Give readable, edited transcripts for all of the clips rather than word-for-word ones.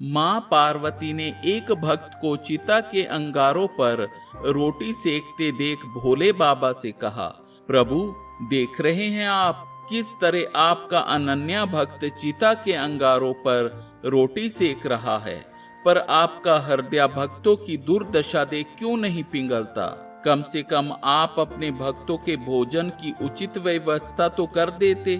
माँ पार्वती ने एक भक्त को चिता के अंगारों पर रोटी सेकते देख भोले बाबा से कहा, प्रभु देख रहे हैं आप किस तरह आपका अनन्या भक्त चिता के अंगारों पर रोटी सेक रहा है, पर आपका हृदय भक्तों की दुर्दशा देख क्यों नहीं पिघलता? कम से कम आप अपने भक्तों के भोजन की उचित व्यवस्था तो कर देते।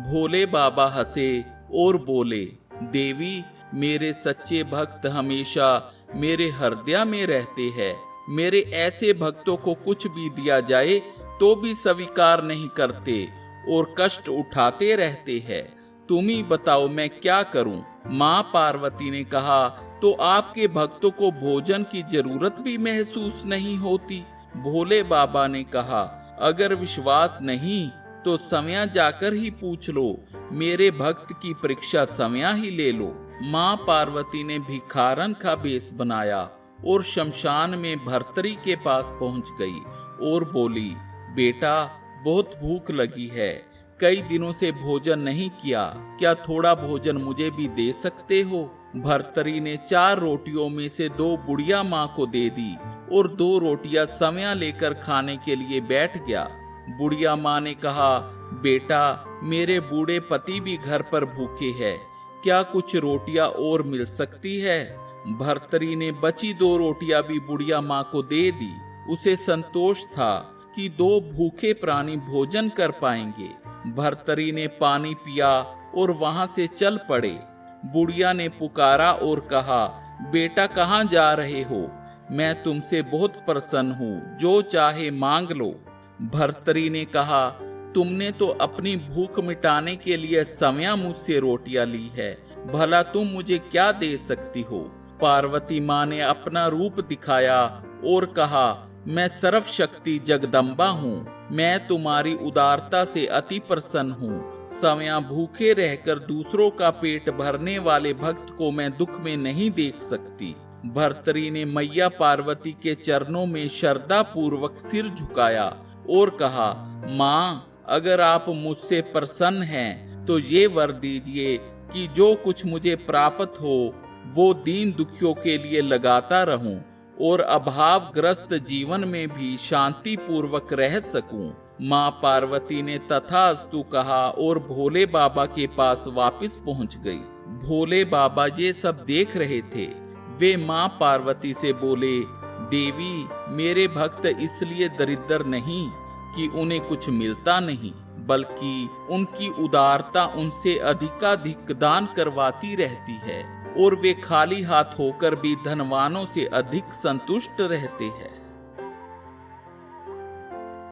भोले बाबा हंसे और बोले, देवी मेरे सच्चे भक्त हमेशा मेरे हृदय में रहते हैं। मेरे ऐसे भक्तों को कुछ भी दिया जाए तो भी स्वीकार नहीं करते और कष्ट उठाते रहते हैं। तुम ही बताओ मैं क्या करूं? माँ पार्वती ने कहा, तो आपके भक्तों को भोजन की जरूरत भी महसूस नहीं होती? भोले बाबा ने कहा, अगर विश्वास नहीं तो समय जाकर ही पूछ लो, मेरे भक्त की परीक्षा समय ही ले लो। माँ पार्वती ने भिखारन का भेष बनाया और शमशान में भर्तरी के पास पहुंच गई और बोली, बेटा बहुत भूख लगी है, कई दिनों से भोजन नहीं किया, क्या थोड़ा भोजन मुझे भी दे सकते हो? भर्तरी ने 4 रोटियों में से 2 बुढ़िया माँ को दे दी और 2 रोटियां समय लेकर खाने के लिए बैठ गया। बुढ़िया माँ ने कहा, बेटा मेरे बूढ़े पति भी घर पर भूखे हैं, क्या कुछ रोटियां और मिल सकती है? भर्तरी ने बची 2 रोटियां भी बुढ़िया माँ को दे दी। उसे संतोष था कि 2 भूखे प्राणी भोजन कर पाएंगे। भर्तरी ने पानी पिया और वहां से चल पड़े। बुढ़िया ने पुकारा और कहा, बेटा कहाँ जा रहे हो? मैं तुमसे बहुत प्रसन्न हूँ, जो चाहे मांग लो। भर्तरी ने कहा, तुमने तो अपनी भूख मिटाने के लिए समय मुझसे रोटियां ली है, भला तुम मुझे क्या दे सकती हो? पार्वती माँ ने अपना रूप दिखाया और कहा, मैं सर्वशक्ति जगदम्बा हूँ, मैं तुम्हारी उदारता से अति प्रसन्न हूँ। समय भूखे रहकर दूसरों का पेट भरने वाले भक्त को मैं दुख में नहीं देख सकती। भर्तरी ने मैया पार्वती के चरणों में श्रद्धा पूर्वक सिर झुकाया और कहा, माँ अगर आप मुझसे प्रसन्न हैं तो ये वर दीजिए कि जो कुछ मुझे प्राप्त हो वो दीन दुखियों के लिए लगाता रहूं और अभावग्रस्त जीवन में भी शांति पूर्वक रह सकूं। माँ पार्वती ने तथास्तु कहा और भोले बाबा के पास वापस पहुंच गई। भोले बाबा ये सब देख रहे थे। वे माँ पार्वती से बोले, देवी मेरे भक्त इसलिए दरिद्र नहीं कि उन्हें कुछ मिलता नहीं, बल्कि उनकी उदारता उनसे अधिकाधिक दान करवाती रहती है और वे खाली हाथ होकर भी धनवानों से अधिक संतुष्ट रहते हैं।